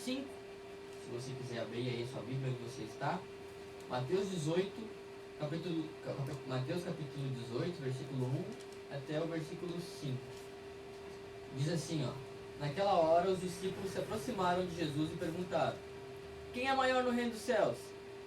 5, se você quiser abrir aí a sua Bíblia onde você está. Mateus 18, Mateus capítulo 18, versículo 1 até o versículo 5. Diz assim, ó: Naquela hora os discípulos se aproximaram de Jesus e perguntaram: Quem é maior no reino dos céus?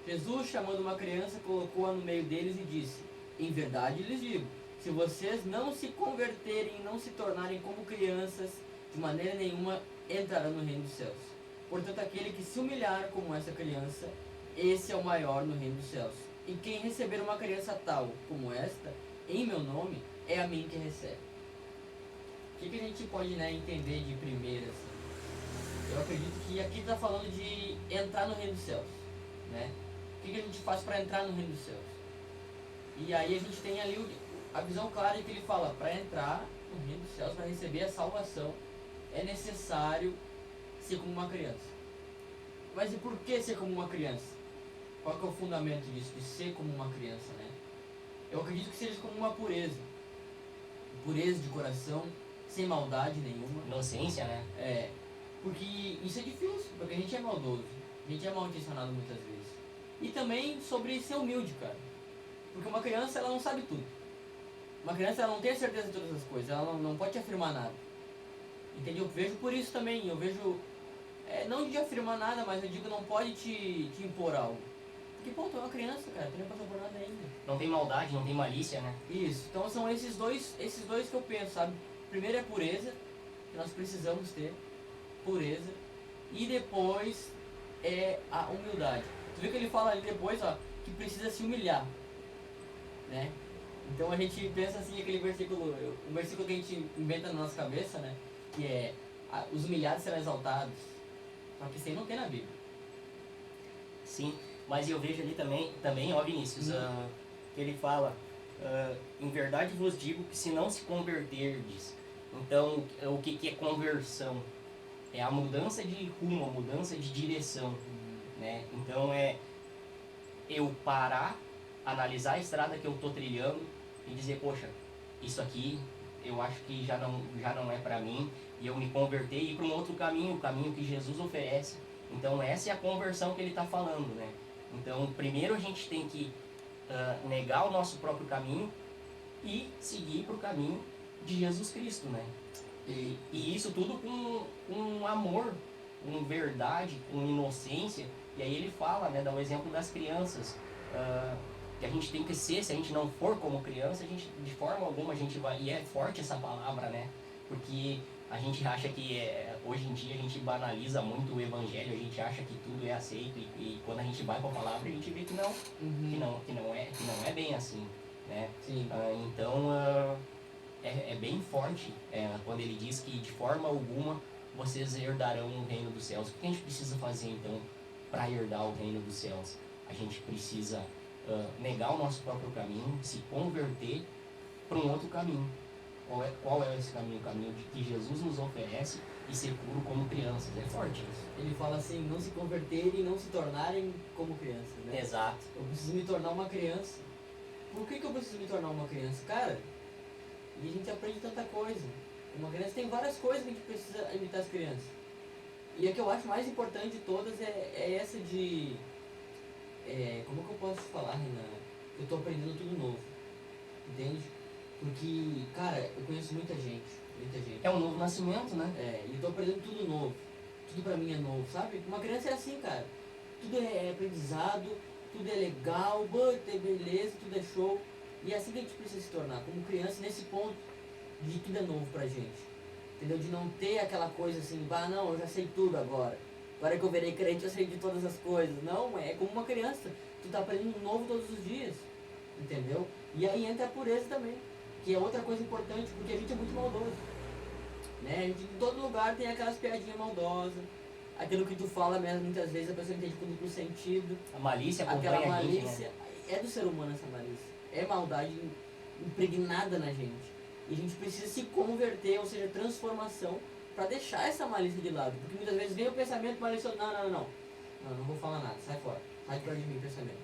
Jesus, chamando uma criança, colocou-a no meio deles e disse: Em verdade lhes digo, se vocês não se converterem e não se tornarem como crianças, de maneira nenhuma entrarão no reino dos céus. Portanto, aquele que se humilhar como essa criança, esse é o maior no reino dos céus. E quem receber uma criança tal como esta, em meu nome, é a mim que recebe. O que a gente pode, entender de primeira, assim? Eu acredito que aqui está falando de entrar no reino dos céus, né? O que a gente faz para entrar no reino dos céus? E aí a gente tem ali a visão clara de que ele fala: para entrar no reino dos céus, para receber a salvação, é necessário ser como uma criança. Mas e por que ser como uma criança? Qual que é o fundamento disso, de ser como uma criança, né? Eu acredito que seja como uma pureza. Pureza de coração, sem maldade nenhuma. Inocência, né? É, porque isso é difícil, porque a gente é maldoso. A gente é mal intencionado muitas vezes. E também sobre ser humilde, cara. Porque uma criança, ela não sabe tudo. Uma criança, ela não tem a certeza de todas as coisas. Ela não pode te afirmar nada. Entendeu? Eu vejo por isso também. Eu vejo, não de afirmar nada, mas eu digo, não pode te impor algo. Porque, pô, tu é uma criança, cara. Tu não passou por nada ainda. Não tem maldade, não tem malícia, né? Isso. Então são esses dois que eu penso, sabe? Primeiro é a pureza, que nós precisamos ter. Pureza. E depois é a humildade. Tu vê que ele fala ali depois, ó, que precisa se humilhar, né? Então a gente pensa assim, aquele versículo, o versículo que a gente inventa na nossa cabeça, né? Que é: os humilhados serão exaltados. Só que isso aí não tem na Bíblia. Sim, mas eu vejo ali também ó, Vinícius, que ele fala: em verdade vos digo que se não se converterdes. Então, o que é conversão? É a mudança de rumo, a mudança de direção, né? Então é eu parar, analisar a estrada que eu estou trilhando e dizer: poxa, isso aqui eu acho que já não é para mim, e eu me converter e ir para um outro caminho, o caminho que Jesus oferece. Então essa é a conversão que ele está falando, né? Então primeiro a gente tem que negar o nosso próprio caminho e seguir para o caminho de Jesus Cristo, né? E isso tudo com amor, com verdade, com inocência. E aí ele fala, né, dá o exemplo das crianças, que a gente tem que ser, se a gente não for como criança, a gente, de forma alguma, a gente vai, e é forte essa palavra, né, porque a gente acha que, hoje em dia, a gente banaliza muito o evangelho, a gente acha que tudo é aceito, e quando a gente vai com a palavra, a gente vê que não, que não é bem assim, né. Sim. Então, é bem forte quando ele diz que de forma alguma vocês herdarão o reino dos céus. O que a gente precisa fazer então para herdar o reino dos céus? A gente precisa negar o nosso próprio caminho, se converter para um outro caminho. Qual é esse caminho? O caminho de que Jesus nos oferece e ser puro como crianças. É forte isso. Ele fala assim: não se converterem e não se tornarem como crianças, né? Exato. Eu preciso me tornar uma criança. Por que eu preciso me tornar uma criança? Cara, e a gente aprende tanta coisa. Uma criança tem várias coisas que a gente precisa imitar as crianças. E a que eu acho mais importante de todas é essa de... como que eu posso falar, Renan? Eu tô aprendendo tudo novo. Entende? Porque, cara, eu conheço muita gente. É um novo nascimento, né? E eu tô aprendendo tudo novo. Tudo pra mim é novo, sabe? Uma criança é assim, cara. Tudo é aprendizado, tudo é legal, é beleza, tudo é show. E é assim que a gente precisa se tornar, como criança, nesse ponto de tudo é novo pra gente. Entendeu? De não ter aquela coisa assim: não, eu já sei tudo agora. Agora que eu virei crente, eu sei de todas as coisas. Não, é como uma criança. Tu tá aprendendo novo todos os dias. Entendeu? E aí entra a pureza também, que é outra coisa importante, porque a gente é muito maldoso. Né? A gente, em todo lugar tem aquelas piadinhas maldosas. Aquilo que tu fala mesmo, muitas vezes a pessoa entende com duplo sentido. A malícia acompanha aquela malícia, a gente, né? É do ser humano essa malícia. É maldade impregnada na gente. E a gente precisa se converter, ou seja, transformação, para deixar essa malícia de lado. Porque muitas vezes vem o pensamento malicioso: não vou falar nada, sai fora. Sai de perto de mim o pensamento.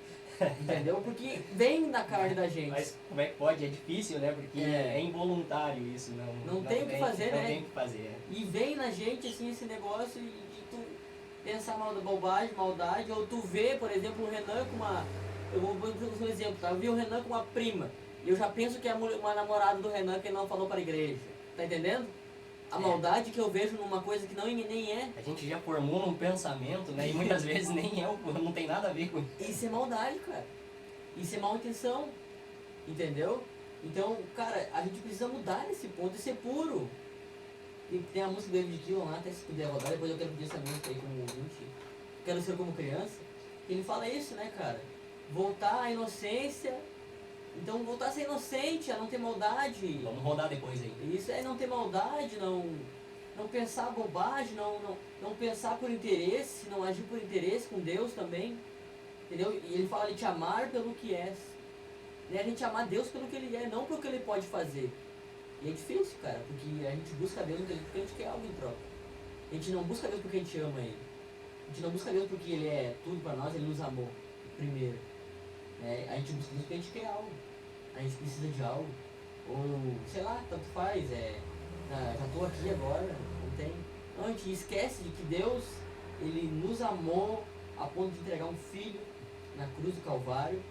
Entendeu? Porque vem na carne da gente. Mas como é que pode? É difícil, né? Porque é involuntário isso. Não tem o que fazer, né? Não tem o que fazer. E vem na gente assim esse negócio e tu pensar bobagem, maldade, ou tu vê, por exemplo, o Renan com uma... Eu vou usar um exemplo, tá? Eu vi o Renan com uma prima, e eu já penso que é uma namorada do Renan que ele não falou para a igreja. Tá entendendo? A maldade que eu vejo numa coisa que nem é. A gente já formula um pensamento, né? E muitas vezes nem é, não tem nada a ver com isso. Isso é maldade, cara. Isso é má intenção. Entendeu? Então, cara, a gente precisa mudar nesse ponto e ser puro. Tem a música do David Gillan lá, até se puder rodar, depois eu quero pedir essa música aí como ouvinte. Quero ser como criança. Ele fala isso, né, cara? Voltar à inocência. Então, voltar a ser inocente, a não ter maldade. Vamos rodar depois aí. Isso é não ter maldade, não pensar bobagem, não pensar por interesse, não agir por interesse com Deus também. Entendeu? E ele fala de te amar pelo que és. Né? A gente amar Deus pelo que ele é, não pelo que ele pode fazer. E é difícil, cara, porque a gente busca Deus porque a gente quer algo em troca. A gente não busca Deus porque a gente ama Ele. A gente não busca Deus porque Ele é tudo pra nós, Ele nos amou primeiro. A gente busca Deus porque a gente quer algo. A gente precisa de algo. Ou, sei lá, tanto faz. Já tô aqui agora, não tem. Não, a gente esquece de que Deus, Ele nos amou a ponto de entregar um filho na cruz do Calvário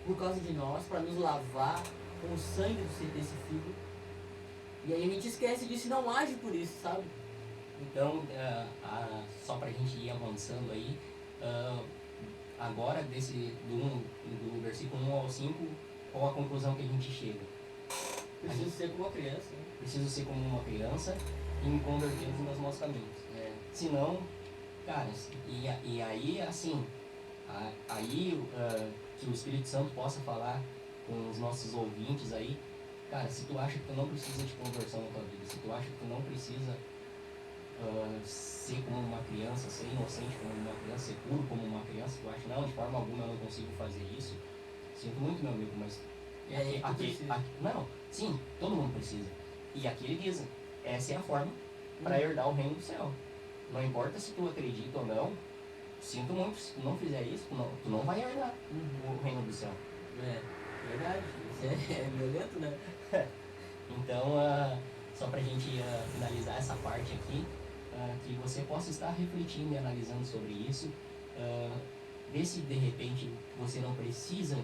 por causa de nós, para nos lavar com o sangue desse filho. E aí a gente esquece disso e não age por isso, sabe? Então, só pra gente ir avançando aí, agora do versículo 1 ao 5, qual a conclusão que a gente chega? Preciso ser como uma criança, né? Preciso ser como uma criança e me converter nos maus caminhos. Senão, cara, e aí assim, que o Espírito Santo possa falar com os nossos ouvintes aí, cara, se tu acha que tu não precisa de conversão na tua vida, se tu acha que tu não precisa ser como uma criança, ser inocente como uma criança, ser puro como uma criança, tu acha, não, de forma alguma eu não consigo fazer isso, sinto muito, meu amigo, mas não, sim, todo mundo precisa. E aqui ele diz, essa é a forma para herdar o reino do céu. Não importa se tu acredita ou não, sinto muito, se tu não fizer isso, tu não vai herdar o reino do céu. Verdade, isso é violento, né? Então, só pra gente finalizar essa parte aqui, que você possa estar refletindo e analisando sobre isso, ver se de repente você não precisa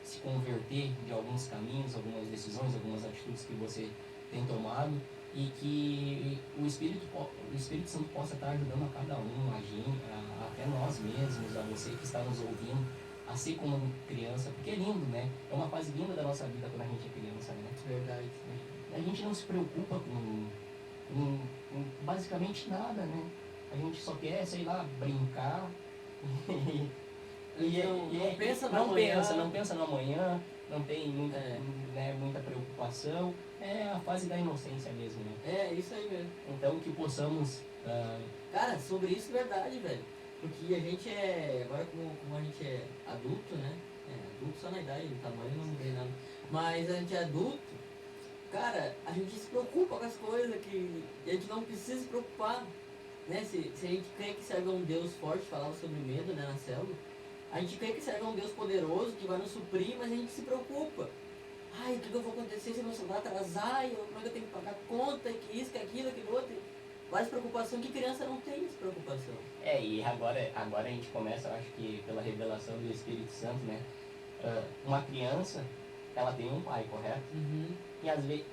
se converter de alguns caminhos, algumas decisões, algumas atitudes que você tem tomado, e que o Espírito Santo possa estar ajudando a cada um, até nós mesmos, a você que está nos ouvindo, a ser como criança, porque é lindo, né? É uma fase linda da nossa vida quando a gente é criança, né? Verdade. A gente não se preocupa com basicamente nada, né? A gente só quer, sei lá, brincar. Não pensa no amanhã, não tem muita preocupação. É a fase da inocência mesmo, né? É, isso aí mesmo. Então que possamos... Cara, sobre isso é verdade, velho. Porque a gente agora como a gente é adulto, né? Adulto só na idade, no tamanho não mudei nada. Mas a gente é adulto, cara, a gente se preocupa com as coisas que a gente não precisa se preocupar. Né? Se a gente crê que serve a um Deus forte, falava sobre medo, né, na célula, a gente crê que serve a um Deus poderoso que vai nos suprir, mas a gente se preocupa. Ai, o que eu vou acontecer se meu celular atrasar? Como é que eu tenho que pagar conta? Que isso, que aquilo, aquilo outro. Várias preocupações que criança não tem essa preocupação. E agora a gente começa, eu acho que pela revelação do Espírito Santo, né? Uma criança, ela tem um pai, correto? Uhum. E às vezes...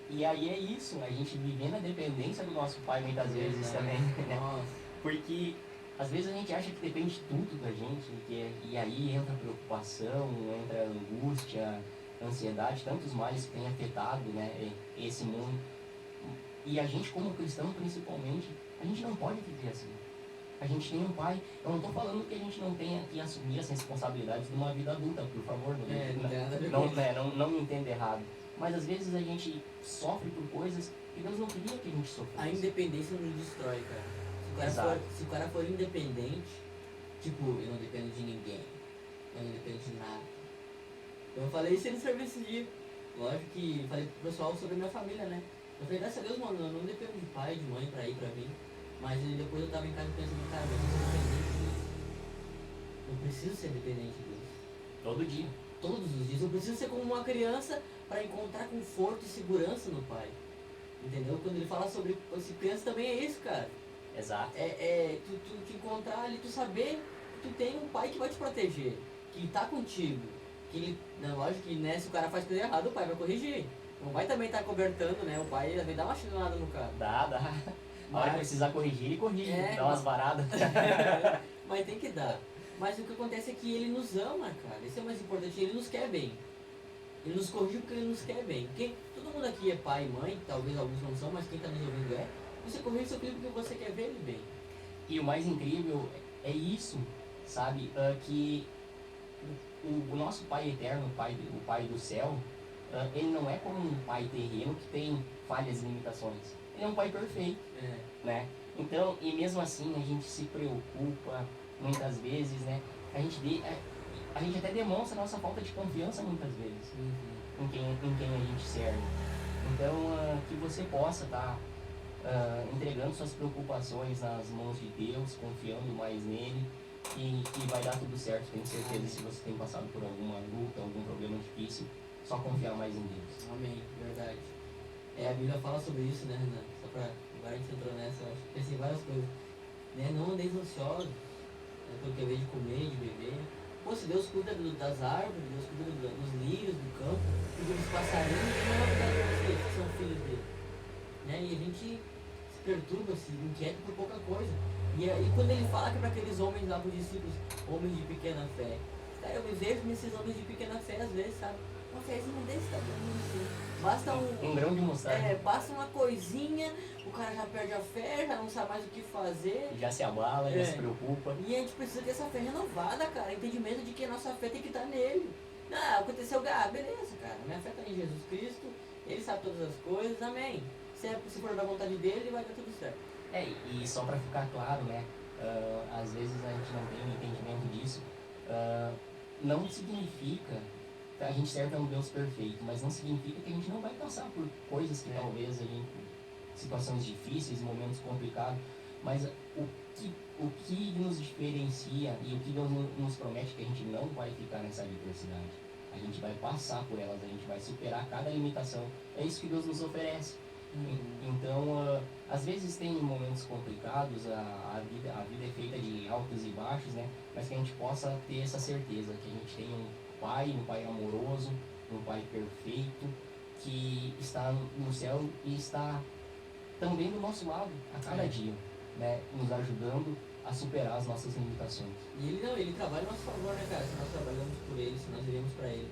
E aí é isso, a gente vive na dependência do nosso pai muitas vezes também, né? Nossa. Porque às vezes a gente acha que depende tudo da gente, e aí entra a preocupação, entra a angústia, a ansiedade, tantos males que tem afetado, né, esse mundo. E a gente como cristão principalmente, a gente não pode viver assim. A gente tem um pai, eu não estou falando que a gente não tenha que assumir as responsabilidades de uma vida adulta, por favor, não me entenda errado. Mas às vezes a gente sofre por coisas que Deus não queria que a gente sofresse. A independência nos destrói, cara. Se o cara for independente, tipo, eu não dependo de ninguém, eu não dependo de nada. Eu falei isso no serviço esse dia. Lógico que falei pro pessoal sobre a minha família, né? Eu falei, graças a Deus, mano, eu não dependo de pai, de mãe pra ir pra mim. Mas depois eu tava em casa pensando, cara, eu preciso ser dependente disso. Eu preciso ser dependente disso. Todo dia. Todos os dias. Eu preciso ser como uma criança para encontrar conforto e segurança no pai. Entendeu? Quando ele fala sobre criança também é isso, cara. Exato. Tu te encontrar ali, tu saber que tu tem um pai que vai te proteger, que tá contigo. Que ele, lógico que, né, se o cara faz coisa errada, o pai vai corrigir. O pai também tá cobertando, né? O pai vai dar uma chinelada no cara. Dá. Na hora que precisar corrigir, ele corrige, dá umas varadas. Mas tem que dar. Mas o que acontece é que ele nos ama, cara. Isso é o mais importante. Ele nos quer bem. Ele nos corrige porque ele nos quer bem. Porque todo mundo aqui é pai e mãe, talvez alguns não são, mas quem está nos ouvindo é. Você corrige seu filho porque você quer ver ele bem. E o mais incrível é isso, sabe? Que o nosso Pai eterno, o pai do céu, ele não é como um pai terreno que tem falhas e limitações. Ele é um pai perfeito, né? Então, e mesmo assim a gente se preocupa muitas vezes, né? A gente até demonstra a nossa falta de confiança muitas vezes em quem a gente serve. Então, que você possa estar entregando suas preocupações nas mãos de Deus, confiando mais nele, e que vai dar tudo certo. Tenho certeza. Se você tem passado por alguma luta, algum problema difícil, só confiar mais em Deus. Amém, verdade. A Bíblia fala sobre isso, né, Renan? Só pra agora a gente entrou nessa, eu acho que pensei em várias coisas. Né? Não andeis ansiosos, pelo que eu vejo de comer, de beber. Pô, se Deus cuida das árvores, Deus cuida dos lírios, do campo, cuida dos passarinhos, Ele não vai cuidar de vocês, que são filhos dele. Né? E a gente se perturba, se inquieta por pouca coisa. E quando ele fala que é para aqueles homens lá, para os discípulos, homens de pequena fé, cara, eu me vejo nesses homens de pequena fé às vezes, sabe? Uma fezinha desse tamanho assim. Basta um grão de mostarda. Basta uma coisinha, o cara já perde a fé, já não sabe mais o que fazer. Já se abala, já se preocupa. E a gente precisa ter essa fé renovada, cara. Entendimento de que a nossa fé tem que estar nele. Ah, aconteceu, beleza, cara. Minha fé está em Jesus Cristo, Ele sabe todas as coisas, amém. Se for da vontade dele, vai dar tudo certo. E só para ficar claro, né? Às vezes a gente não tem um entendimento disso. Não significa que a gente serve a um Deus perfeito, mas não significa que a gente não vai passar por coisas que talvez a gente, situações difíceis, momentos complicados, mas o que nos diferencia e o que Deus nos promete é que a gente não vai ficar nessa adversidade. A gente vai passar por elas, a gente vai superar cada limitação. É isso que Deus nos oferece. Então, às vezes tem momentos complicados, a vida é feita de altos e baixos, né? Mas que a gente possa ter essa certeza que a gente tem um pai amoroso, um pai perfeito, que está no céu e está também do nosso lado a cada dia, né? Nos ajudando a superar as nossas limitações. E ele trabalha a nosso favor, né, cara? Se nós trabalhamos por ele, se nós vivemos para ele.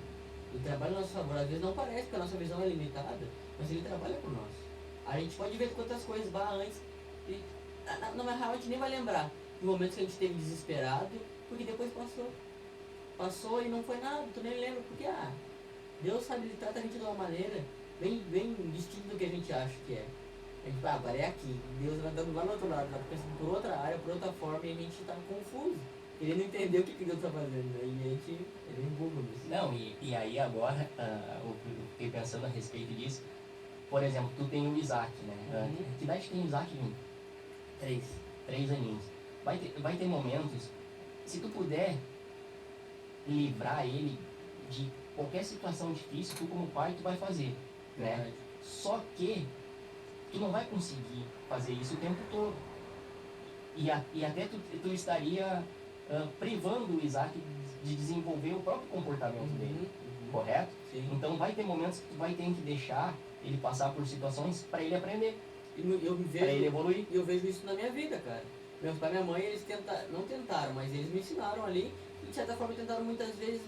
Ele trabalha a nosso favor. Às vezes não parece, porque a nossa visão é limitada, mas ele trabalha por nós. A gente pode ver quantas coisas vá antes e na real a gente nem vai lembrar de momentos que a gente esteve desesperado, porque depois passou e não foi nada, tu nem lembra, porque Deus sabe, Ele trata a gente de uma maneira bem distinta do que a gente acha que é. A gente fala, agora é aqui, Deus vai andando lá no outro lado, tá pensando por outra área, por outra forma, e a gente tá confuso. Ele não entendeu o que Deus tá fazendo, né? E a gente é bem bobo nisso. Não, e aí agora, eu fiquei pensando a respeito disso. Por exemplo, tu tem o Isaac, né? Que idade tem o Isaac? 3 aninhos. Vai ter momentos, se tu puder livrar ele de qualquer situação difícil, tu como pai, tu vai fazer, né? Só que tu não vai conseguir fazer isso o tempo todo. E até tu estaria privando o Isaac de desenvolver o próprio comportamento dele, correto? Sim. Então vai ter momentos que tu vai ter que deixar ele passar por situações para ele aprender, para ele evoluir. E eu vejo isso na minha vida, cara. Meus pai e minha mãe, eles não tentaram, mas eles me ensinaram ali. E de certa forma tentaram muitas vezes,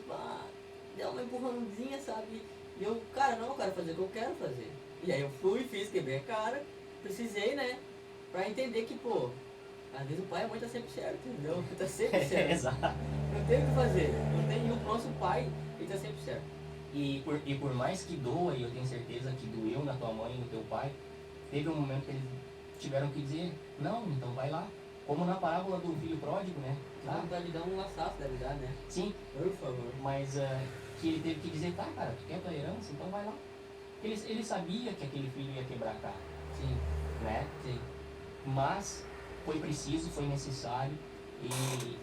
deu uma empurrãozinha, sabe? E eu, cara, não, eu quero fazer o que eu quero fazer. E aí eu fui, fiz, quebrei a cara, precisei, né? Pra entender que, pô, às vezes o pai e a mãe tá sempre certo, entendeu? Tá sempre certo. Exato. Não tem o que fazer. Não tem, e o nosso pai, ele tá sempre certo. E por mais que doa, e eu tenho certeza que doeu na tua mãe e no teu pai, teve um momento que eles tiveram que dizer, não, então vai lá. Como na parábola do filho pródigo, né? Dá vontade de dar um laçaço, deve dar, né? Sim. Por favor. Mas que ele teve que dizer, tá, cara, tu quer tua herança, então vai lá. Ele sabia que aquele filho ia quebrar a cara. Sim. Né? Sim. Mas foi preciso, foi necessário.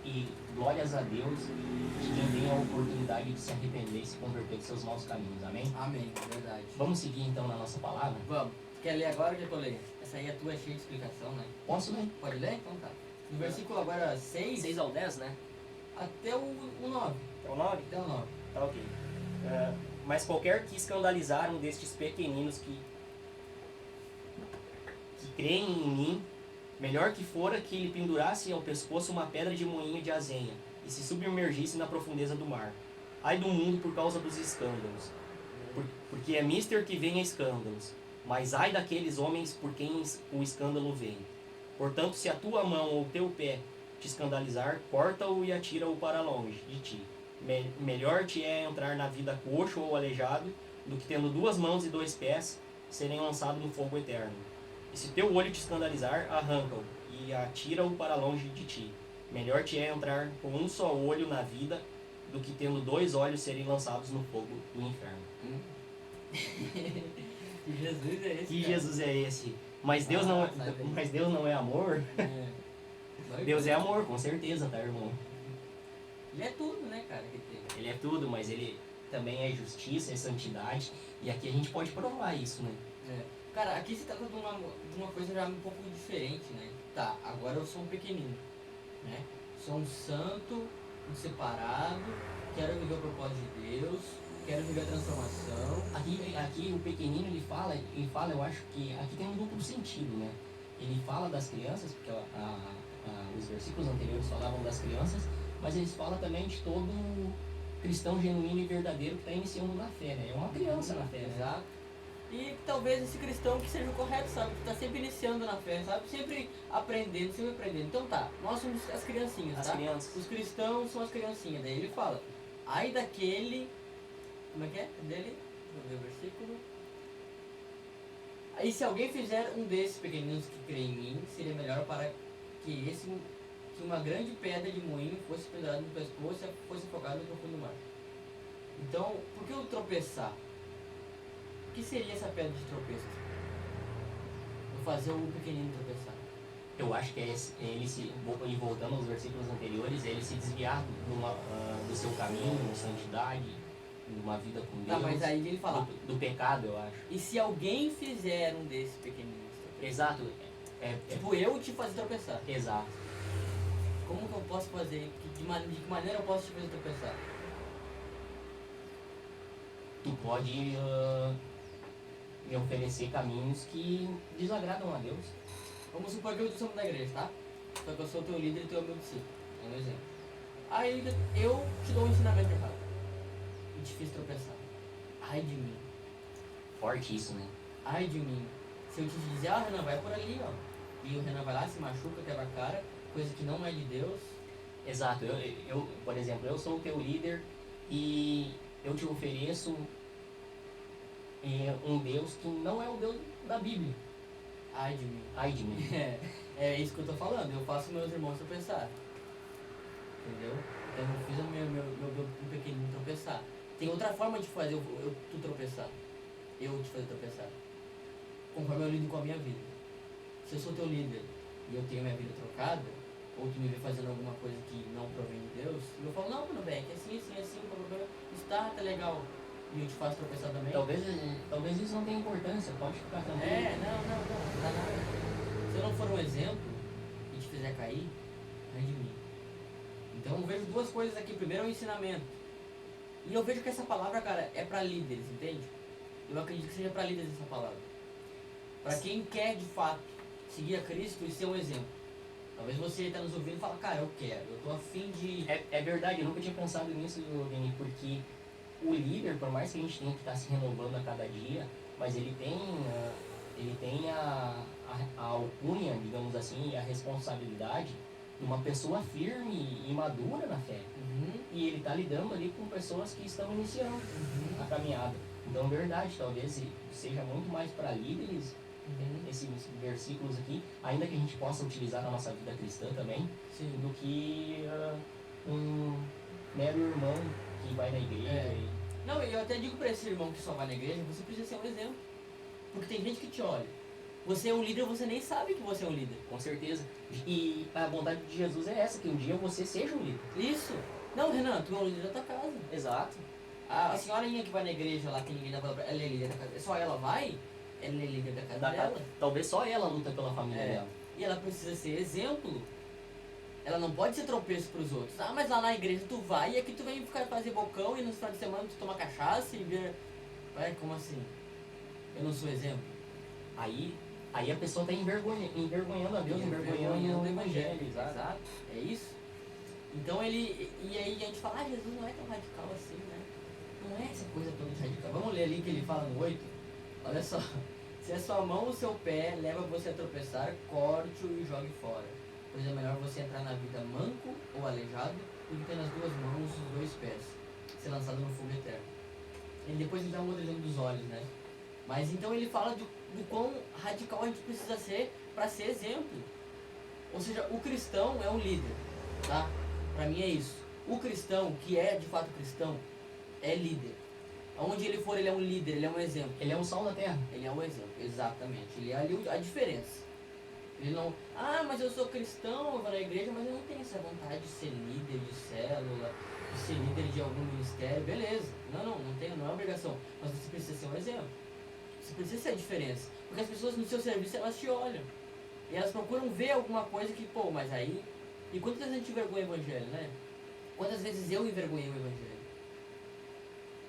E glórias a Deus de quem tem a oportunidade de se arrepender e se converter dos seus maus caminhos, amém? Amém, verdade. Vamos seguir então na nossa palavra? Vamos. Quer ler agora ou quer que eu leia? Essa aí é tua, é cheia de explicação, né? Posso ler? Pode ler? Então tá. No versículo agora 6, 6 ao 10, né? até o 9. É o 9? Até o 9. Tá ok. Mas qualquer que escandalizar um destes pequeninos que creem em mim, melhor que fora que lhe pendurasse ao pescoço uma pedra de moinho de azenha e se submergisse na profundeza do mar. Ai do mundo por causa dos escândalos, porque é mister que vem a escândalos, mas ai daqueles homens por quem o escândalo vem. Portanto, se a tua mão ou teu pé te escandalizar, corta-o e atira-o para longe de ti. Melhor te é entrar na vida coxo ou aleijado, do que tendo 2 mãos e 2 pés, serem lançados no fogo eterno. E se teu olho te escandalizar, arranca-o e atira-o para longe de ti. Melhor te é entrar com um só olho na vida, do que tendo 2 olhos serem lançados no fogo do inferno. Que Jesus é esse? Que cara? Jesus é esse? Mas Deus, sai daí. mas Deus não é amor? É. Deus é amor, com certeza, tá, irmão? Ele é tudo, né, cara? Que tem. Ele é tudo, mas ele também é justiça, é santidade. E aqui a gente pode provar isso, né? É. Cara, aqui se trata de uma coisa já um pouco diferente, né? Tá, agora eu sou um pequenino, né? Sou um santo, um separado, quero viver o propósito de Deus, quero viver a transformação. Aqui o pequenino ele fala, eu acho que aqui tem um duplo sentido, né? Ele fala das crianças, porque os versículos anteriores falavam das crianças, mas eles falam também de todo cristão genuíno e verdadeiro que está iniciando na fé, né? É uma criança na fé, né? Exato. E talvez esse cristão que seja o correto, sabe? Que está sempre iniciando na fé, sabe? Sempre aprendendo. Então tá, nós somos as criancinhas, As tá? crianças. Os cristãos são as criancinhas. Daí ele fala, ai daquele... Como é que é? Dele? Vamos ver o versículo. Aí se alguém fizer um desses pequeninos que crê em mim, seria melhor para que uma grande pedra de moinho fosse pendurada no pescoço e fosse afogada no profundo mar. Então, por que o tropeçar? O que seria essa pedra de tropeço? Vou fazer o pequenino tropeçar. Eu acho que é ele e voltando aos versículos anteriores, ele se desviar do seu caminho, santidade, de uma vida com Deus. Tá, mas aí ele fala, do pecado, eu acho. e se alguém fizer um desses pequeninos tropeçar? Exato. Tipo, eu te fazer tropeçar. Exato. Como que eu posso fazer? De que maneira eu posso te fazer tropeçar? Tu pode me oferecer caminhos que desagradam a Deus. Vamos supor que eu sou da igreja, tá? Só que eu sou teu líder e tu é o meu discípulo. É um exemplo. Aí eu te dou um ensinamento errado. E te fiz tropeçar. Ai de mim. Forte isso, né? Ai de mim. Se eu te dizer, Renan, vai por ali, ó. E o Renan vai lá, se machuca, quebra a cara, coisa que não é de Deus. Exato. Eu, por exemplo, eu sou o teu líder e eu te ofereço um Deus que não é o Deus da Bíblia. Ai de mim. Ai de mim. É isso que eu tô falando. Eu faço meus irmãos tropeçar. Entendeu? Então eu fiz o meu pequenino tropeçar. Tem outra forma de fazer tu tropeçar. Eu te fazer tropeçar. Conforme eu lido com a minha vida. Se eu sou teu líder e eu tenho minha vida trocada, ou tu me vê fazendo alguma coisa que não provém de Deus, e eu falo, não, mano, velho, que assim, isso tá legal. E eu te faço tropeçar também. Talvez isso não tenha importância, pode ficar também. Não dá nada. Se eu não for um exemplo e te fizer cair, ai de mim. Então eu vejo duas coisas aqui. Primeiro é o ensinamento. E eu vejo que essa palavra, cara, é pra líderes, entende? Eu acredito que seja pra líderes essa palavra. Pra quem quer de fato seguir a Cristo e ser um exemplo. Talvez você está nos ouvindo e fala, cara, eu quero, eu tô afim de... É verdade, eu nunca tinha pensado nisso, Vini, porque o líder, por mais que a gente tenha que estar se renovando a cada dia, mas ele tem a alcunha, digamos assim, e a responsabilidade de uma pessoa firme e madura na fé. Uhum. E ele está lidando ali com pessoas que estão iniciando a caminhada. Então, verdade, talvez seja muito mais para líderes esses versículos aqui, ainda que a gente possa utilizar na nossa vida cristã também, Sim. do que um mero irmão que vai na igreja. Não, eu até digo para esse irmão que só vai na igreja, você precisa ser um exemplo. Porque tem gente que te olha. Você é um líder, você nem sabe que você é um líder. Com certeza. E a vontade de Jesus é essa, que um dia você seja um líder. Isso. Não, Renan, tu é um líder da tua casa. Exato. A senhorinha que vai na igreja lá, que ninguém dá pra ela é líder da casa. Só ela vai, ela é líder da casa dela. Talvez só ela luta pela família dela. E ela precisa ser exemplo ela não pode ser tropeço pros outros. Ah, mas lá na igreja tu vai e aqui tu vem ficar fazer bocão e no final de semana tu toma cachaça e vira... Ué, como assim? Eu não sou exemplo? Aí a pessoa está envergonhando a Deus, envergonhando o Evangelho, Exato, é isso. Então e aí a gente fala, ah, Jesus não é tão radical assim, né? Não é essa coisa toda radical. Vamos ler ali que ele fala no 8. Olha só. Se a sua mão ou seu pé leva você a tropeçar, corte-o e jogue fora. Pois é melhor você entrar na vida manco ou aleijado do que ter nas duas mãos os dois pés, ser lançado no fogo eterno. E depois ele dá um outro exemplo dos olhos, né? Mas então ele fala do quão radical a gente precisa ser para ser exemplo. Ou seja, o cristão é um líder, tá? Pra mim é isso. O cristão, que é de fato cristão, é líder. Aonde ele for, ele é um líder, ele é um exemplo. Ele é um sal da terra. Ele é um exemplo, exatamente. Ele é ali a diferença. Ele não, ah, mas eu sou cristão, eu vou na igreja, mas eu não tenho essa vontade de ser líder de célula, de ser líder de algum ministério, beleza. Não tenho, não é obrigação. Mas você precisa ser um exemplo. Você precisa ser a diferença. Porque as pessoas no seu serviço, elas te olham. E elas procuram ver alguma coisa que, pô, mas aí... E quantas vezes a gente envergonha o evangelho, né? Quantas vezes eu envergonhei o evangelho?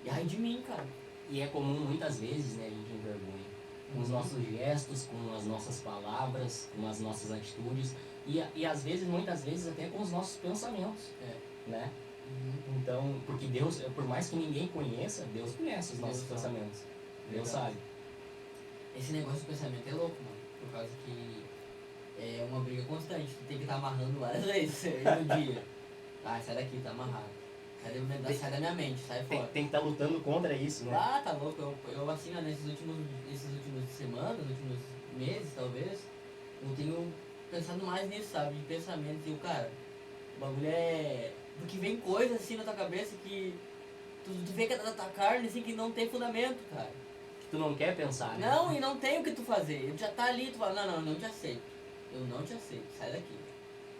E ai de mim, cara. E é comum muitas vezes, né, a gente envergonha. Com os nossos gestos, com as nossas palavras, com as nossas atitudes. E às vezes, muitas vezes, até com os nossos pensamentos. Né? Então, porque Deus, por mais que ninguém conheça, Deus conhece os nossos pensamentos. Deus sabe. Esse negócio do pensamento é louco, mano. Por causa que é uma briga constante. Tu tem que estar amarrando várias vezes no dia. Ah, sai daqui, tá amarrado. Sai da minha mente, sai fora. Tem que estar lutando contra isso, né? Ah, tá louco. Eu assim, né, nesses últimos semanas, últimos meses, talvez, eu tenho pensado mais nisso, sabe? De pensamentos. E o cara, o bagulho é... Porque vem coisa assim na tua cabeça que... Tu vê que é da tua carne, assim, que não tem fundamento, cara. Que tu não quer pensar, né? Não, e não tem o que tu fazer. Ele já tá ali, tu fala, não, eu não te aceito. Eu não te aceito, sai daqui.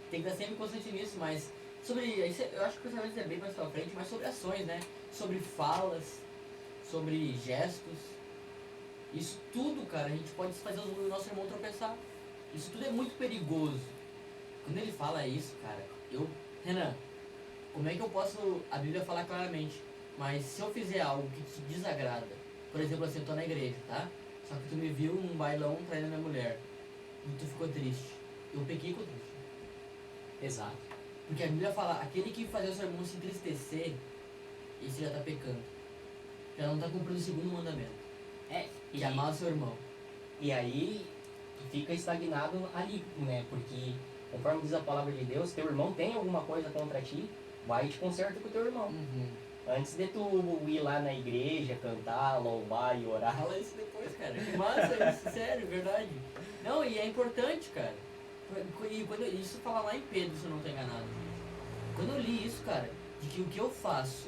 Tem que estar sempre consciente nisso, mas... Sobre, eu acho que o pensamento é bem mais pra frente, mas sobre ações, né? Sobre falas, sobre gestos. Isso tudo, cara, a gente pode fazer o nosso irmão tropeçar. Isso tudo é muito perigoso. Quando ele fala isso, cara, Renan, como é que eu posso... A Bíblia fala claramente, mas se eu fizer algo que te desagrada, por exemplo, assim, eu tô na igreja, tá? Só que tu me viu num bailão traindo minha mulher, e tu ficou triste. Eu pequei com triste. Exato. Porque a Bíblia fala, aquele que fazer o seu irmão se entristecer, esse já está pecando. Já não está cumprindo o segundo mandamento. Que é amar o seu irmão. E aí, tu fica estagnado ali, né? Porque, conforme diz a palavra de Deus, teu irmão tem alguma coisa contra ti, vai e te conserta com o teu irmão. Antes de tu ir lá na igreja, cantar, louvar e orar. Fala isso depois, cara. Que massa isso, sério, verdade. Não, e é importante, cara. E quando isso fala lá em Pedro, se eu não estou enganado. Quando eu li isso, cara, de que o que eu faço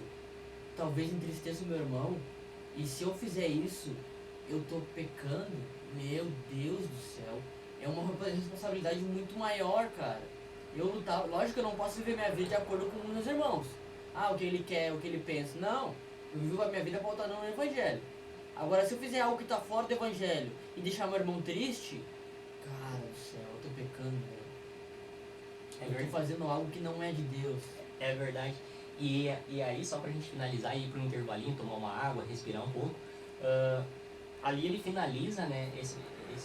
talvez entristeça o meu irmão, e se eu fizer isso, eu tô pecando, meu Deus do céu. É uma responsabilidade muito maior, cara. Eu lutar, lógico que eu não posso viver minha vida de acordo com os meus irmãos. Ah, o que ele quer, o que ele pensa. Não, eu vivo a minha vida pautando no evangelho. Agora, se eu fizer algo que tá fora do evangelho e deixar meu irmão triste, cara do céu, eu tô pecando, velho. Eu tô fazendo algo que não é de Deus. É verdade. E aí, só pra gente finalizar e ir pro intervalinho, tomar uma água, respirar um pouco. Ali ele finaliza, né, esse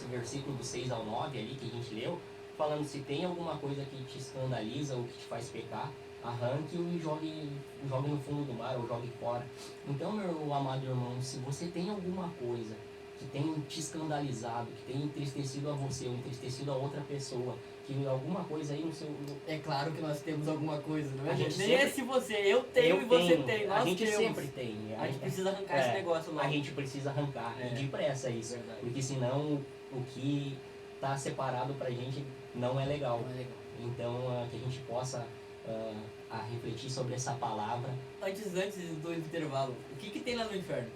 versículo do 6 ao 9 ali que a gente leu, falando se tem alguma coisa que te escandaliza ou que te faz pecar, arranque-o e jogue no fundo do mar ou jogue fora. Então, meu amado irmão, se você tem alguma coisa que tem te escandalizado, que tem entristecido a você ou entristecido a outra pessoa, que alguma coisa aí no seu... É claro que nós temos alguma coisa, não é? A gente Nem sempre... é se você, eu tenho e você tem, nós a gente temos. sempre tem. A gente precisa arrancar esse negócio logo. A gente precisa arrancar, e depressa isso. Verdade. Porque senão o que tá separado pra gente não é legal. Não é legal. Então, que a gente possa a refletir sobre essa palavra. Antes do intervalo, o que tem lá no inferno?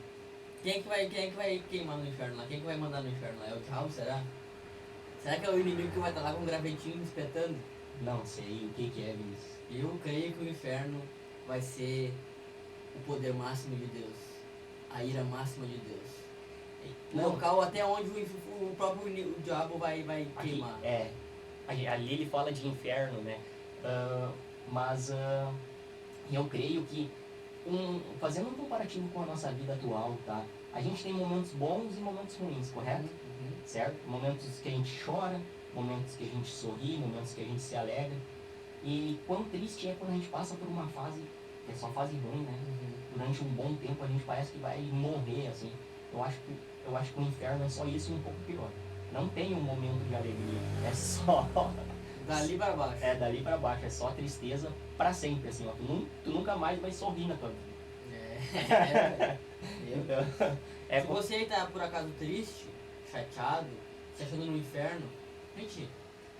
Quem é que vai queimar no inferno lá? Quem é que vai mandar no inferno lá? É o diabo, será? Será que é o inimigo que vai estar lá com um gravetinho espetando? Não sei o que é, Vinícius. Eu creio que o inferno vai ser o poder máximo de Deus, a ira máxima de Deus. O local até onde o próprio diabo vai queimar. Ali ele fala de inferno, né? Mas eu creio que, fazendo um comparativo com a nossa vida atual, tá? A gente tem momentos bons e momentos ruins, correto? Certo? Momentos que a gente chora, momentos que a gente sorri, momentos que a gente se alegra. E quão triste é quando a gente passa por uma fase, que é só fase ruim, né? Durante um bom tempo a gente parece que vai morrer, assim. Eu acho que o inferno é só isso e um pouco pior. Não tem um momento de alegria, é só... Dali para baixo. É, dali pra baixo, é só tristeza pra sempre, assim, ó. Tu nunca mais vai sorrir na tua vida. Então, Se você está por acaso triste, chateado, se achando no inferno, gente,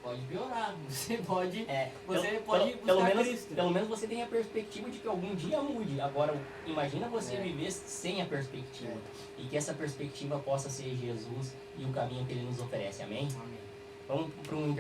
pode piorar. Você pode buscar Cristo. Pelo menos você tem a perspectiva de que algum dia mude. Agora, imagina você viver sem a perspectiva. E que essa perspectiva possa ser Jesus e o caminho que Ele nos oferece. Amém? Amém. Vamos para um